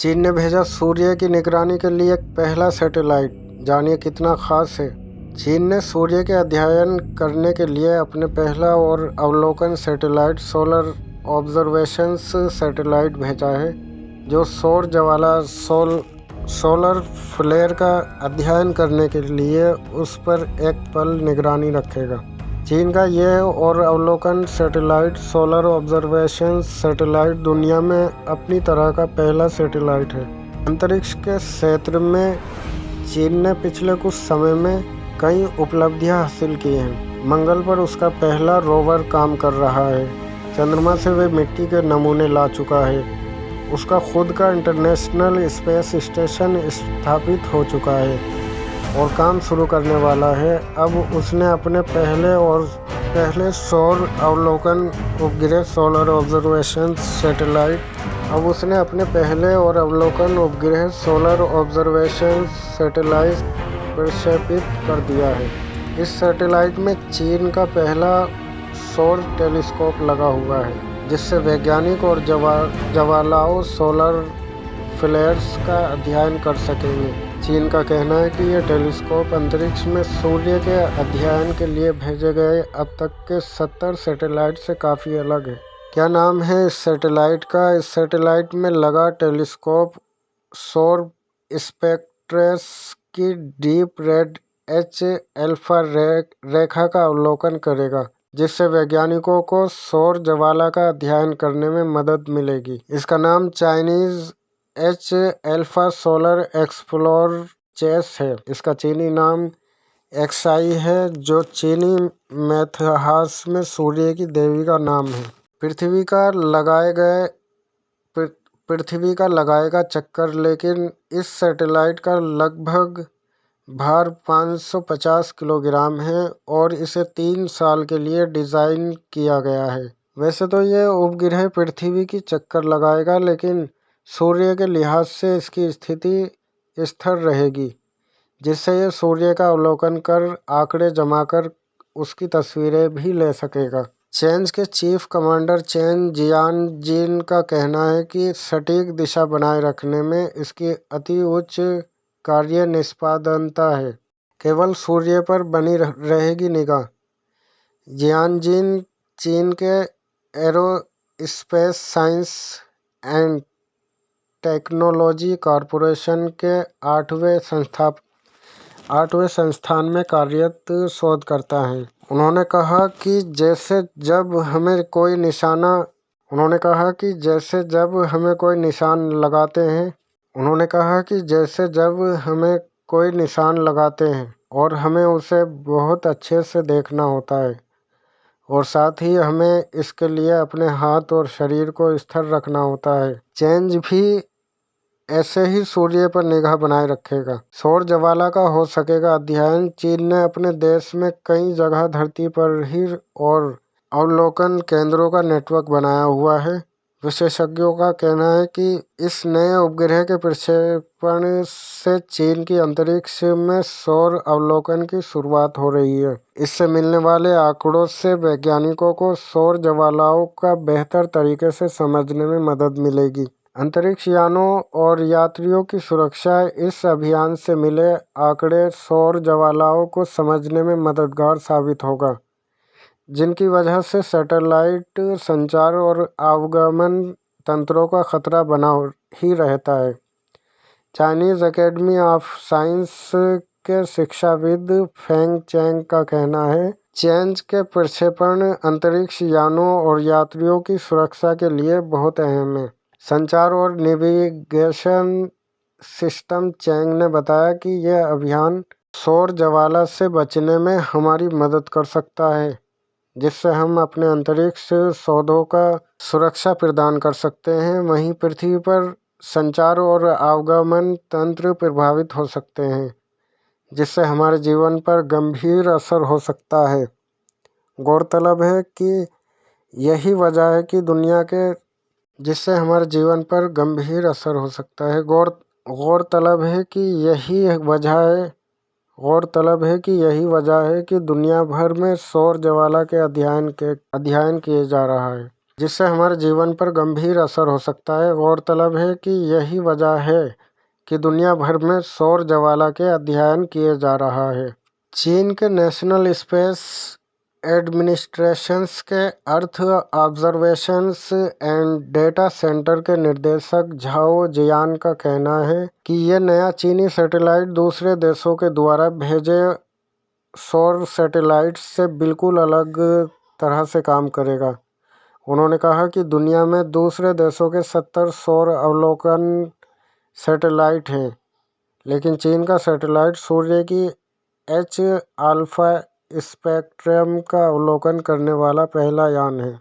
चीन ने भेजा सूर्य की निगरानी के लिए पहला सैटेलाइट। जानिए कितना खास है। चीन ने सूर्य के अध्ययन करने के लिए अपने पहला और अवलोकन सैटेलाइट सोलर ऑब्जर्वेशंस सैटेलाइट भेजा है, जो सौर ज्वाला सोलर फ्लेयर का अध्ययन करने के लिए उस पर एक पल निगरानी रखेगा। चीन का यह और अवलोकन सैटेलाइट सोलर ऑब्जर्वेशन सैटेलाइट दुनिया में अपनी तरह का पहला सैटेलाइट है। अंतरिक्ष के क्षेत्र में चीन ने पिछले कुछ समय में कई उपलब्धियां हासिल की हैं। मंगल पर उसका पहला रोवर काम कर रहा है। चंद्रमा से वे मिट्टी के नमूने ला चुका है। उसका खुद का इंटरनेशनल स्पेस स्टेशन स्थापित हो चुका है और काम शुरू करने वाला है। अब उसने अपने पहले सौर अवलोकन उपग्रह सोलर ऑब्जर्वेशन सैटेलाइट प्रक्षेपित कर दिया है। इस सैटेलाइट में चीन का पहला सौर टेलीस्कोप लगा हुआ है, जिससे वैज्ञानिक और ज्वालाओं सोलर फ्लेयर्स का अध्ययन कर सकेंगे। चीन का कहना है कि यह टेलीस्कोप अंतरिक्ष में सूर्य के अध्ययन के लिए भेजे गए अब तक के 70 सैटेलाइट से काफ़ी अलग है। क्या नाम है इस सैटेलाइट का? इस सैटेलाइट में लगा टेलीस्कोप सौर स्पेक्ट्रस की डीप रेड एच अल्फा रेखा का अवलोकन करेगा, जिससे वैज्ञानिकों को सौर ज्वाला का अध्ययन करने में मदद मिलेगी। इसका नाम Chinese H alpha solar explorer chase है। इसका चीनी नाम एक्साई है, जो चीनी मिथहास में सूर्य की देवी का नाम है। पृथ्वी का लगाएगा चक्कर, लेकिन इस सैटेलाइट का लगभग भार 550 किलोग्राम है और इसे 3 साल के लिए डिज़ाइन किया गया है। वैसे तो यह उपग्रह पृथ्वी की चक्कर लगाएगा, लेकिन सूर्य के लिहाज से इसकी स्थिति स्थिर रहेगी, जिससे यह सूर्य का अवलोकन कर आंकड़े जमा कर उसकी तस्वीरें भी ले सकेगा। चीन के चीफ कमांडर चेन जियानजिन का कहना है कि सटीक दिशा बनाए रखने में इसकी अति उच्च कार्य निष्पादनता है। केवल सूर्य पर बनी रहेगी निगाह। जियानजिन चीन के aerospace science and technology corporation के 8वें संस्थान में कार्यरत शोधकर्ता हैं। उन्होंने कहा कि जैसे जब हमें कोई निशान लगाते हैं और हमें उसे बहुत अच्छे से देखना होता है, और साथ ही हमें इसके लिए अपने हाथ और शरीर को स्थिर रखना होता है। चेंज भी ऐसे ही सूर्य पर निगाह बनाए रखेगा। सौर ज्वाला का हो सकेगा अध्ययन। चीन ने अपने देश में कई जगह धरती पर ही और अवलोकन केंद्रों का नेटवर्क बनाया हुआ है। विशेषज्ञों का कहना है कि इस नए उपग्रह के प्रक्षेपण से चीन की अंतरिक्ष में सौर अवलोकन की शुरुआत हो रही है। इससे मिलने वाले आंकड़ों से वैज्ञानिकों को सौर ज्वालाओं का बेहतर तरीके से समझने में मदद मिलेगी। अंतरिक्ष यानों और यात्रियों की सुरक्षा। इस अभियान से मिले आंकड़े सौर ज्वालाओं को समझने में मददगार साबित होगा, जिनकी वजह से सैटेलाइट संचार और आवागमन तंत्रों का खतरा बना ही रहता है। चाइनीज एकेडमी ऑफ साइंस के शिक्षाविद फेंग चेंग का कहना है, चेंज के प्रक्षेपण अंतरिक्ष यानों और यात्रियों की सुरक्षा के लिए बहुत अहम है। संचार और नेविगेशन सिस्टम। चेंग ने बताया कि यह अभियान सौर ज्वाला से बचने में हमारी मदद कर सकता है, जिससे हम अपने अंतरिक्ष सौदों का सुरक्षा प्रदान कर सकते हैं। वहीं पृथ्वी पर संचार और आवागमन तंत्र प्रभावित हो सकते हैं, जिससे हमारे जीवन पर गंभीर असर हो सकता है। गौरतलब है कि यही वजह है कि दुनिया भर में सौर ज्वाला के अध्ययन किए जा रहा है। जिससे हमारे जीवन पर गंभीर असर हो सकता है। गौरतलब है कि यही वजह है कि दुनिया भर में सौर ज्वाला के अध्ययन किए जा रहा है। चीन के नेशनल स्पेस एडमिनिस्ट्रेशंस के अर्थ ऑब्जर्वेशंस एंड डेटा सेंटर के निदेशक झाओ जियान का कहना है कि यह नया चीनी सैटेलाइट दूसरे देशों के द्वारा भेजे सौर सैटेलाइट्स से बिल्कुल अलग तरह से काम करेगा। उन्होंने कहा कि दुनिया में दूसरे देशों के 70 सौर अवलोकन सैटेलाइट हैं, लेकिन चीन का सैटेलाइट सूर्य की एच अल्फा स्पेक्ट्रम का अवलोकन करने वाला पहला यान है।